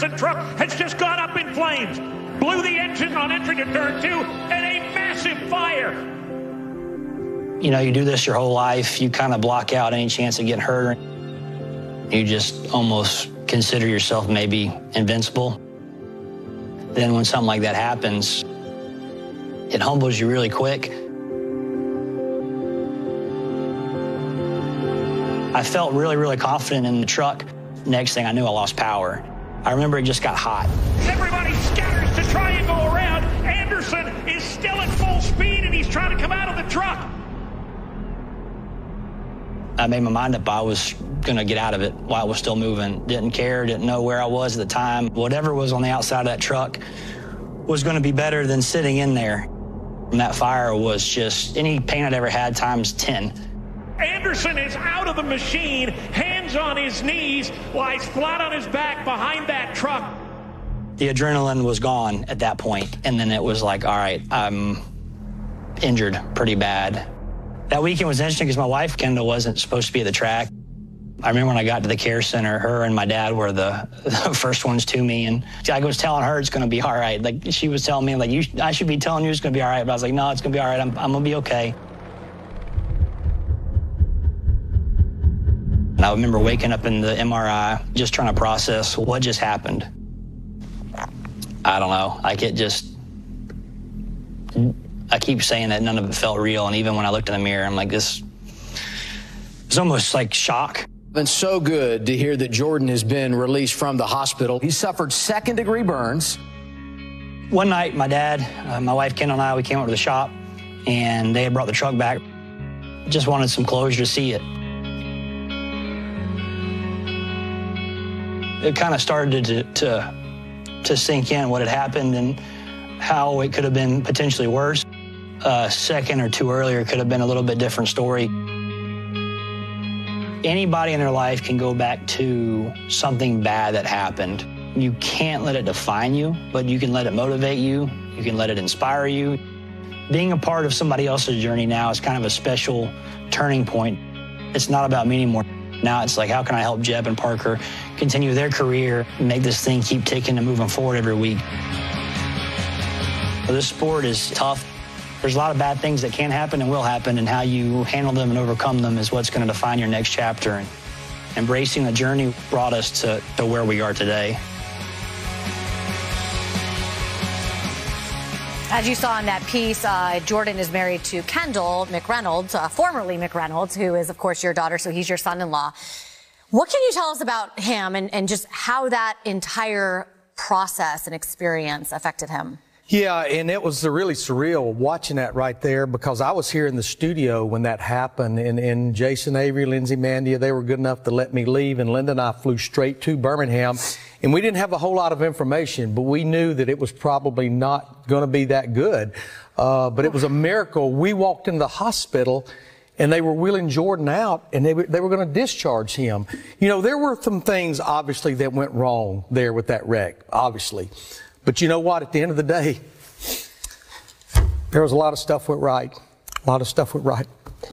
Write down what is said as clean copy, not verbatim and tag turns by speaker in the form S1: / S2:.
S1: Anderson truck has just gone up in flames. Blew the engine on entry to turn 2, and a massive fire.
S2: You know, you do this your whole life. You kind of block out any chance of getting hurt. You just almost consider yourself maybe invincible. Then when something like that happens, it humbles you really quick. I felt really, really confident in the truck. Next thing I knew, I lost power. I remember it just got hot.
S1: Everybody scatters to try and go around. Anderson is still at full speed, and he's trying to come out of the truck.
S2: I made my mind up I was going to get out of it while it was still moving. Didn't care, didn't know where I was at the time. Whatever was on the outside of that truck was going to be better than sitting in there. And that fire was just any pain I'd ever had times 10.
S1: Anderson is out of the machine, hands on his knees, lies flat on his back behind that truck.
S2: The adrenaline was gone at that point, and then it was like, all right, I'm injured pretty bad. That weekend was interesting because my wife, Kendall, wasn't supposed to be at the track. I remember when I got to the care center, her and my dad were the first ones to me, and I was telling her it's going to be all right. Like, she was telling me, like, I should be telling you it's going to be all right, but I was like, no, it's going to be all right. I'm going to be okay. And I remember waking up in the MRI, just trying to process what just happened. I don't know. Like, it just, I keep saying that none of it felt real. And even when I looked in the mirror, I'm like, this is almost like shock.
S3: Been so good to hear that Jordan has been released from the hospital. He suffered second-degree burns.
S2: One night, my dad, my wife, Kendall, and I, we came over to the shop, and they had brought the truck back. Just wanted some closure to see it. It kind of started to sink in what had happened and how it could have been potentially worse. A second or two earlier could have been a little bit different story. Anybody in their life can go back to something bad that happened. You can't let it define you, but you can let it motivate you. You can let it inspire you. Being a part of somebody else's journey now is kind of a special turning point. It's not about me anymore. Now it's like, how can I help Jeb and Parker continue their career and make this thing keep ticking and moving forward every week? This sport is tough. There's a lot of bad things that can happen and will happen, and how you handle them and overcome them is what's going to define your next chapter. And embracing the journey brought us to where we are today.
S4: As you saw in that piece, Jordan is married to Kendall McReynolds, formerly McReynolds, who is, of course, your daughter, so he's your son-in-law. What can you tell us about him and just how that entire process and experience affected him?
S5: Yeah, and it was really surreal watching that right there, because I was here in the studio when that happened, and Jason Avery, Lindsay Mandia, they were good enough to let me leave, and Linda and I flew straight to Birmingham, and we didn't have a whole lot of information, but we knew that it was probably not going to be that good, but it was a miracle. We walked into the hospital, and they were wheeling Jordan out, and they were going to discharge him. You know, there were some things, obviously, that went wrong there with that wreck, obviously. But you know what? At the end of the day, there was a lot of stuff went right. A lot of stuff went right.